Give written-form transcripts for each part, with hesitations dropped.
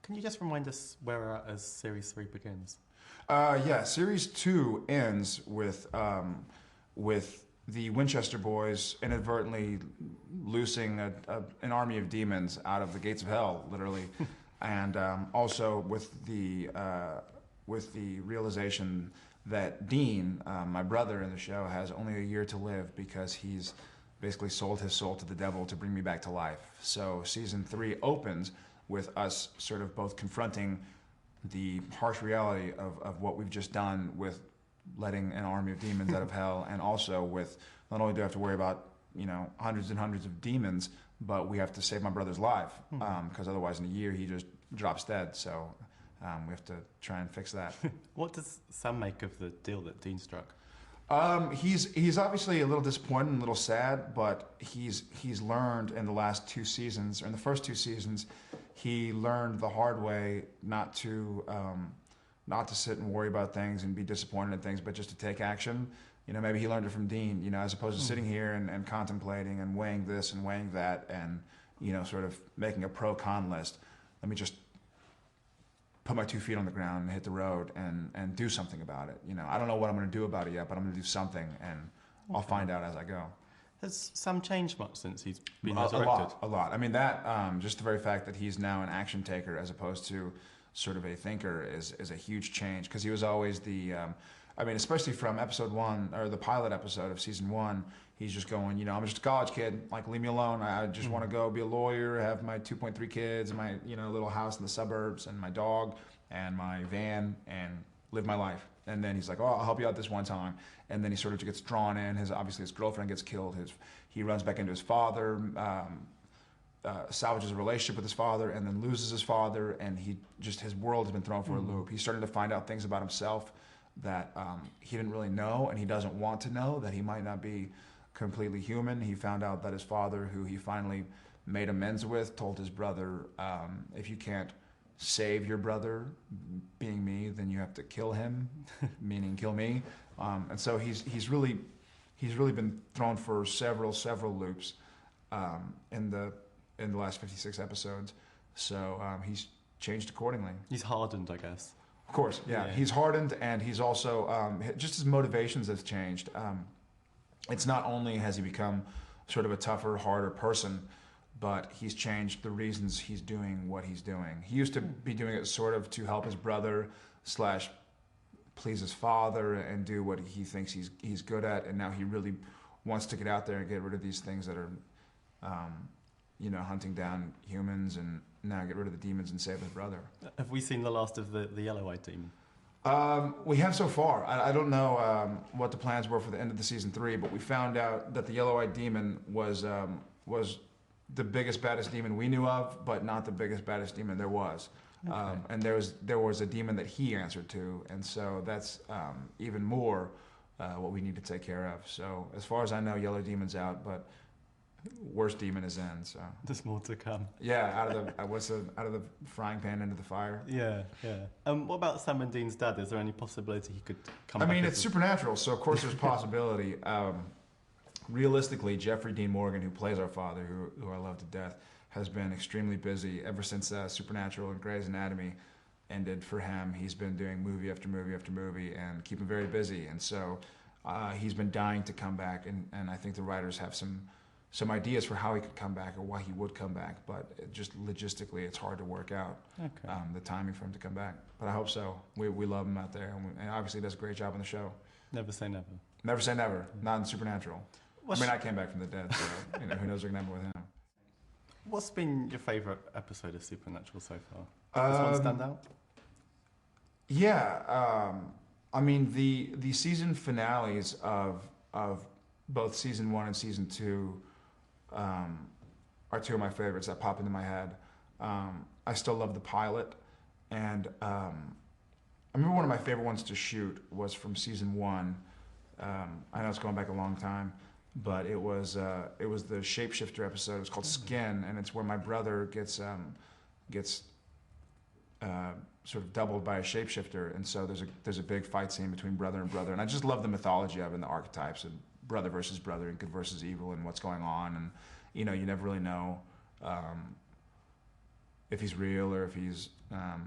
Can you just remind us where we're at as Series 3 begins? Yeah, Series 2 ends with the Winchester boys inadvertently loosing an army of demons out of the gates of hell, literally, and also with the realization that Dean, my brother in the show, has only a year to live because he's basically sold his soul to the devil to bring me back to life. So season 3 opens with us sort of both confronting the harsh reality of what we've just done with letting an army of demons out of hell, and also with not only do I have to worry about, you know, hundreds and hundreds of demons, but we have to save my brother's life, because otherwise in a year he just drops dead. So we have to try and fix that. What does Sam make of the deal that Dean struck? He's obviously a little disappointed and a little sad, but he's learned in the last 2 seasons, or in the first 2 seasons, he learned the hard way not to sit and worry about things and be disappointed in things, but just to take action. You know, maybe he learned it from Dean, you know, as opposed to sitting here and contemplating and weighing this and weighing that and, you know, sort of making a pro-con list. Let me just put my 2 feet on the ground and hit the road and do something about it. You know, I don't know what I'm going to do about it yet, but I'm going to do something, and I'll find out as I go. Has Sam changed much since he's been A resurrected? lot. I mean, that just the very fact that he's now an action taker as opposed to sort of a thinker is a huge change, because he was always the, I mean, especially from episode 1, or the pilot episode of season 1, he's just going, you know, I'm just a college kid, like, leave me alone. I just want to go be a lawyer, have my 2.3 kids, my, you know, little house in the suburbs, and my dog, and my van, and live my life. And then he's like, oh, I'll help you out this one time. And then he sort of gets drawn in. Obviously his girlfriend gets killed. He runs back into his father, salvages a relationship with his father, and then loses his father. And his world has been thrown for a loop. He's starting to find out things about himself that he didn't really know, and he doesn't want to know, that he might not be completely human. He found out that his father, who he finally made amends with, told his brother, if you can't save your brother, being me, then you have to kill him, meaning kill me. And so he's really been thrown for several loops in the last 56 episodes. So he's changed accordingly. He's hardened, I guess. Of course, yeah. He's hardened, and he's also just his motivations have changed. It's not only has he become sort of a tougher, harder person, but he's changed the reasons he's doing what he's doing. He used to be doing it sort of to help his brother / please his father and do what he thinks he's good at, and now he really wants to get out there and get rid of these things that are, you know, hunting down humans, and now get rid of the demons and save his brother. Have we seen the last of the yellow-eyed demon? We have so far. I don't know what the plans were for the end of the season 3, but we found out that the yellow-eyed demon was the biggest, baddest demon we knew of, but not the biggest, baddest demon there was. Okay. And there was a demon that he answered to, and so that's even more what we need to take care of. So as far as I know, yellow demon's out, but worst demon is in. So there's more to come. Yeah, out of the frying pan into the fire. Yeah. What about Sam and Dean's dad? Is there any possibility he could come back? I mean, it's supernatural, so of course there's possibility. Realistically, Jeffrey Dean Morgan, who plays our father, who I love to death, has been extremely busy ever since Supernatural and Grey's Anatomy ended for him. He's been doing movie after movie after movie and keeping very busy. And so he's been dying to come back. And I think the writers have some ideas for how he could come back or why he would come back. But just logistically, it's hard to work out the timing for him to come back. But I hope so. We love him out there. And obviously he does a great job on the show. Never say never. Never say never. Not in Supernatural. I mean, I came back from the dead, so you know, who knows what's going to happen with him. What's been your favourite episode of Supernatural so far? Does one stand out? Yeah, I mean the season finales of both season 1 and season 2 are 2 of my favorites that pop into my head. I still love the pilot, and I remember one of my favorite ones to shoot was from season 1. I know it's going back a long time, but it was the shapeshifter episode. It was called Skin, and it's where my brother gets sort of doubled by a shapeshifter, and so there's a big fight scene between brother and brother, and I just love the mythology of it and the archetypes and brother versus brother and good versus evil and what's going on, and you know, you never really know if he's real or if he's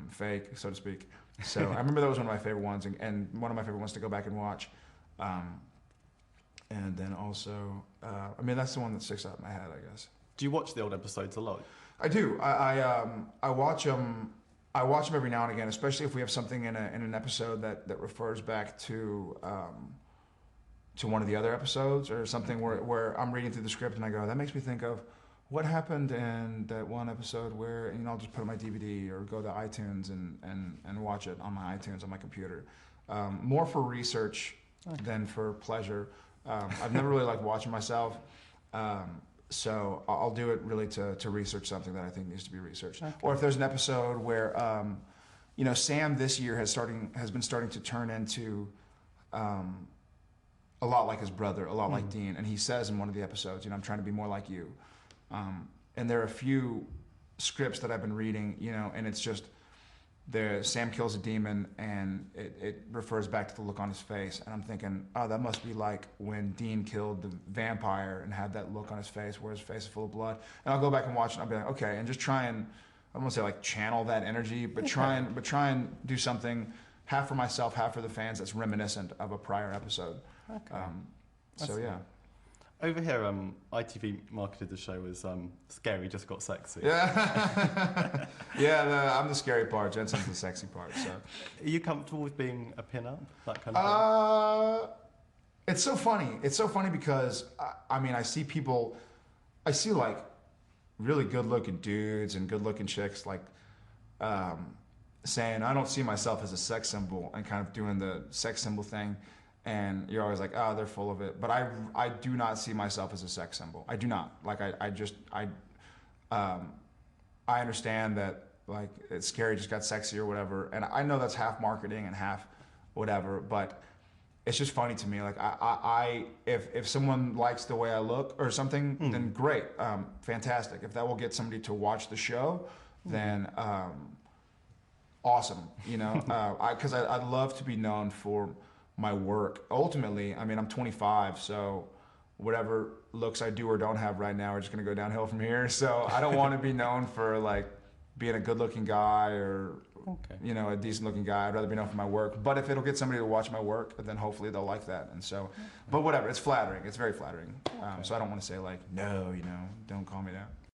fake, so to speak. So I remember that was one of my favorite ones, and one of my favorite ones to go back and watch. And then also, I mean, that's the one that sticks out in my head, I guess. Do you watch the old episodes a lot? I do. I watch them. I watch them every now and again, especially if we have something in an episode that refers back to one of the other episodes, or something where I'm reading through the script and I go, that makes me think of what happened in that one episode where, I'll just put it on my DVD or go to iTunes and watch it on my iTunes on my computer. More for research than for pleasure. I've never really liked watching myself. So I'll do it really to research something that I think needs to be researched. Okay. Or if there's an episode where, Sam this year has been starting to turn into a lot like his brother, a lot like Dean. And he says in one of the episodes, I'm trying to be more like you. And there are a few scripts that I've been reading, and it's just Sam kills a demon and it refers back to the look on his face. And I'm thinking, oh, that must be like when Dean killed the vampire and had that look on his face where his face is full of blood. And I'll go back and watch it and I'll be like, okay, and just try and, I don't want to say like channel that energy, but try and do something half for myself, half for the fans that's reminiscent of a prior episode. Okay. So yeah. Over here, ITV marketed the show as Scary Just Got Sexy. Yeah, yeah. I'm the scary part. Jensen's the sexy part. So, are you comfortable with being a pin-up, that kind of thing? It's so funny. It's so funny because I see like really good-looking dudes and good-looking chicks like saying, "I don't see myself as a sex symbol," and kind of doing the sex symbol thing. And you're always like, oh, they're full of it. But I do not see myself as a sex symbol. I do not. Like, I understand that, like, it's scary, just got sexy or whatever. And I know that's half marketing and half whatever. But it's just funny to me. Like, if someone likes the way I look or something, then great. Fantastic. If that will get somebody to watch the show, then awesome. Because I'd love to be known for my work. Ultimately, I'm 25, so whatever looks I do or don't have right now are just going to go downhill from here. So I don't want to be known for like being a good-looking guy or a decent-looking guy. I'd rather be known for my work. But if it'll get somebody to watch my work, then hopefully they'll like that. And so, but whatever, it's flattering. It's very flattering. So I don't want to say like, no, don't call me that.